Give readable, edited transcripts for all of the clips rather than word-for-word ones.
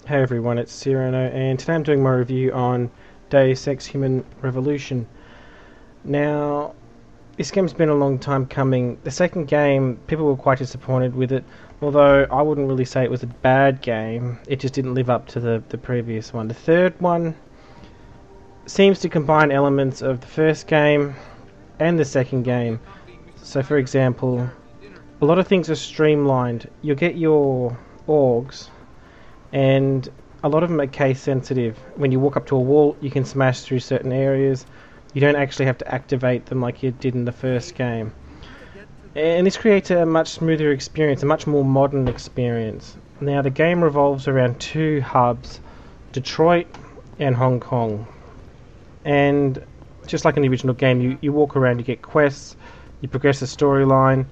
Hey everyone, it's Cyrano, and today I'm doing my review on Deus Ex Human Revolution. Now, this game's been a long time coming. The second game, people were quite disappointed with it, although I wouldn't really say it was a bad game, it just didn't live up to the previous one. The third one seems to combine elements of the first game and the second game. So for example, a lot of things are streamlined. You'll get your orgs, and a lot of them are case sensitive. When you walk up to a wall, you can smash through certain areas. You don't actually have to activate them like you did in the first game. And this creates a much smoother experience, a much more modern experience. Now the game revolves around two hubs, Detroit and Hong Kong. And just like in the original game, you walk around, you get quests, you progress the storyline.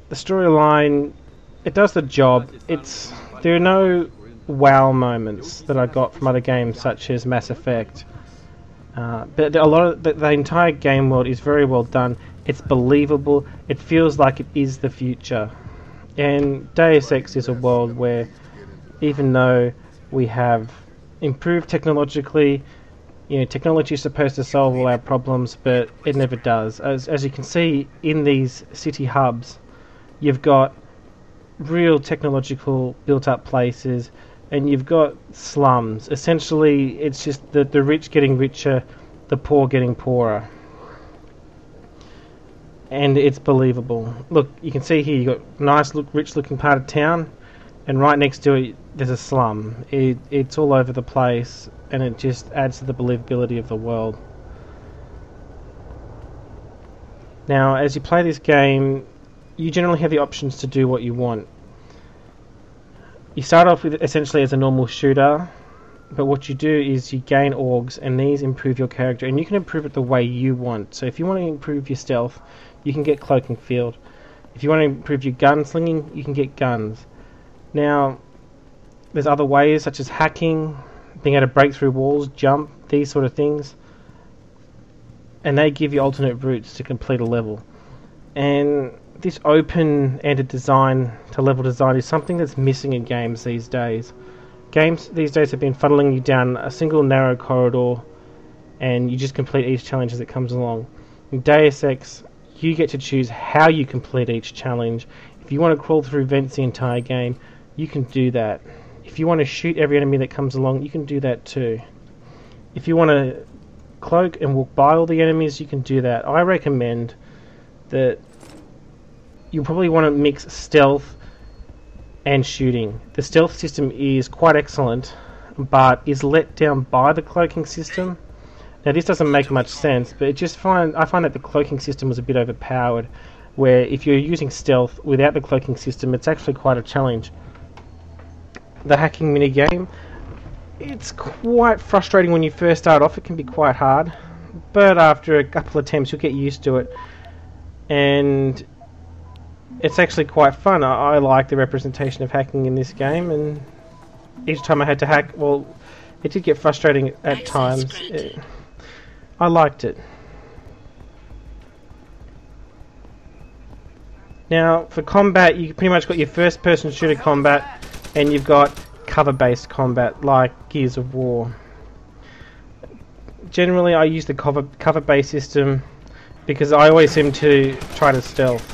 The storyline, it does the job. There are no wow moments that I got from other games such as Mass Effect, but a lot of the entire game world is very well done. It's believable. It feels like it is the future. And Deus Ex is a world where, even though we have improved technologically, technology is supposed to solve all our problems, but it never does. As you can see in these city hubs, you've got real technological built up places, and you've got slums. Essentially it's just the rich getting richer, the poor getting poorer, and it's believable. Look, you can see here you've got nice rich looking part of town, and right next to it there's a slum. It's all over the place, and it just adds to the believability of the world. Now as you play this game, you generally have the options to do what you want. You start off with essentially as a normal shooter, but what you do is you gain orgs, and these improve your character, and you can improve it the way you want. So if you want to improve your stealth, you can get cloaking field. If you want to improve your gunslinging, you can get guns. Now there's other ways such as hacking, being able to break through walls, jump, these sort of things, and they give you alternate routes to complete a level. And this open-ended design to level design is something that's missing in games these days. Games these days have been funneling you down a single narrow corridor, and you just complete each challenge as it comes along. In Deus Ex, you get to choose how you complete each challenge. If you want to crawl through vents the entire game, you can do that. If you want to shoot every enemy that comes along, you can do that too. If you want to cloak and walk by all the enemies, you can do that. I recommend that you probably want to mix stealth and shooting. The stealth system is quite excellent, but is let down by the cloaking system. Now this doesn't make much sense, but I find that the cloaking system was a bit overpowered, where if you're using stealth without the cloaking system, it's actually quite a challenge. The hacking minigame, it's quite frustrating when you first start off. It can be quite hard, but after a couple of attempts you'll get used to it, and it's actually quite fun. I like the representation of hacking in this game, and each time I had to hack, well, it did get frustrating at times. I liked it. Now for combat, you pretty much got your first person shooter combat, and you've got cover based combat like Gears of War. Generally I use the cover based system because I always seem to try to stealth.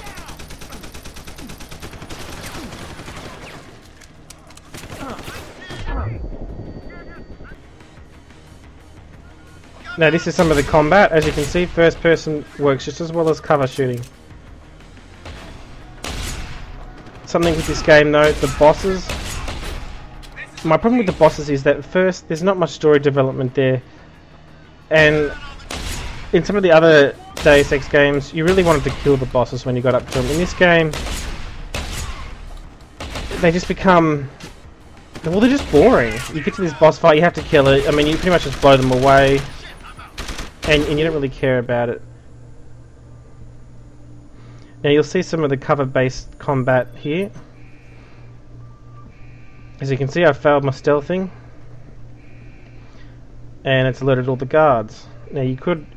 Now this is some of the combat. As you can see, first person works just as well as cover shooting. Something with this game though, the bosses. My problem with the bosses is that first, there's not much story development there, and in some of the other Deus Ex games, you really wanted to kill the bosses when you got up to them. In this game, they just become, well, they're just boring. You get to this boss fight, you have to kill it. I mean, you pretty much just blow them away, and you don't really care about it. Now you'll see some of the cover-based combat here. As you can see, I failed my stealthing, and it's alerted all the guards. Now you can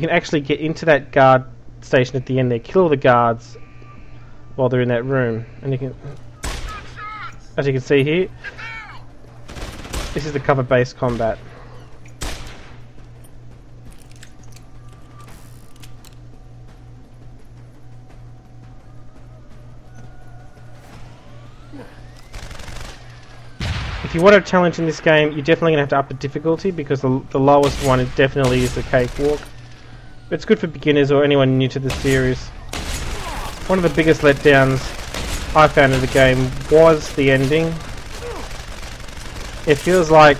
actually get into that guard station at the end there, kill all the guards while they're in that room, and you can, as you can see here, This is the cover-based combat. If you want a challenge in this game, you're definitely going to have to up the difficulty, because the lowest one definitely is the cakewalk. But it's good for beginners or anyone new to the series. One of the biggest letdowns I found in the game was the ending. It feels like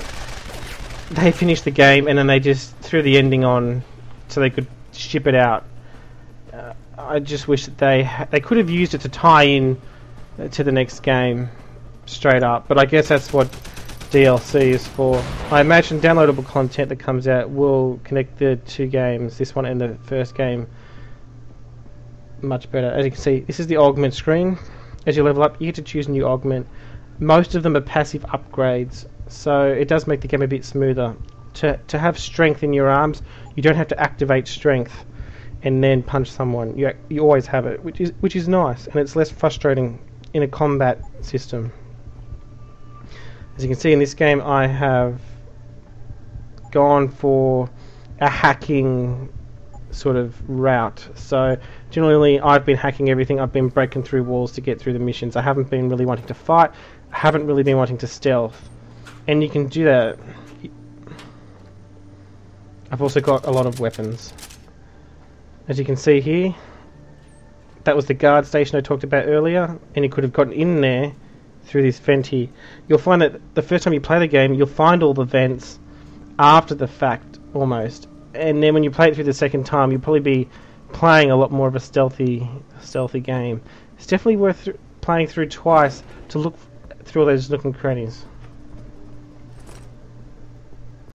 they finished the game and then they just threw the ending on so they could ship it out. I just wish that they could have used it to tie in to the next game straight up, but I guess that's what DLC is for. I imagine downloadable content that comes out will connect the two games, this one and the first game, much better. As you can see, this is the augment screen. As you level up, you get to choose a new augment. Most of them are passive upgrades, so it does make the game a bit smoother. To have strength in your arms, you don't have to activate strength and then punch someone. You always have it, which is nice, and it's less frustrating in a combat system. As you can see in this game, I have gone for a hacking sort of route. So generally I've been hacking everything. I've been breaking through walls to get through the missions. I haven't been really wanting to fight. I haven't really been wanting to stealth. And you can do that. I've also got a lot of weapons. As you can see here, that was the guard station I talked about earlier, and you could have gotten in there through this vent here. You'll find that the first time you play the game, you'll find all the vents after the fact, almost. And then when you play it through the second time, you'll probably be playing a lot more of a stealthy game. It's definitely worth playing through twice to look through all those nook and crannies.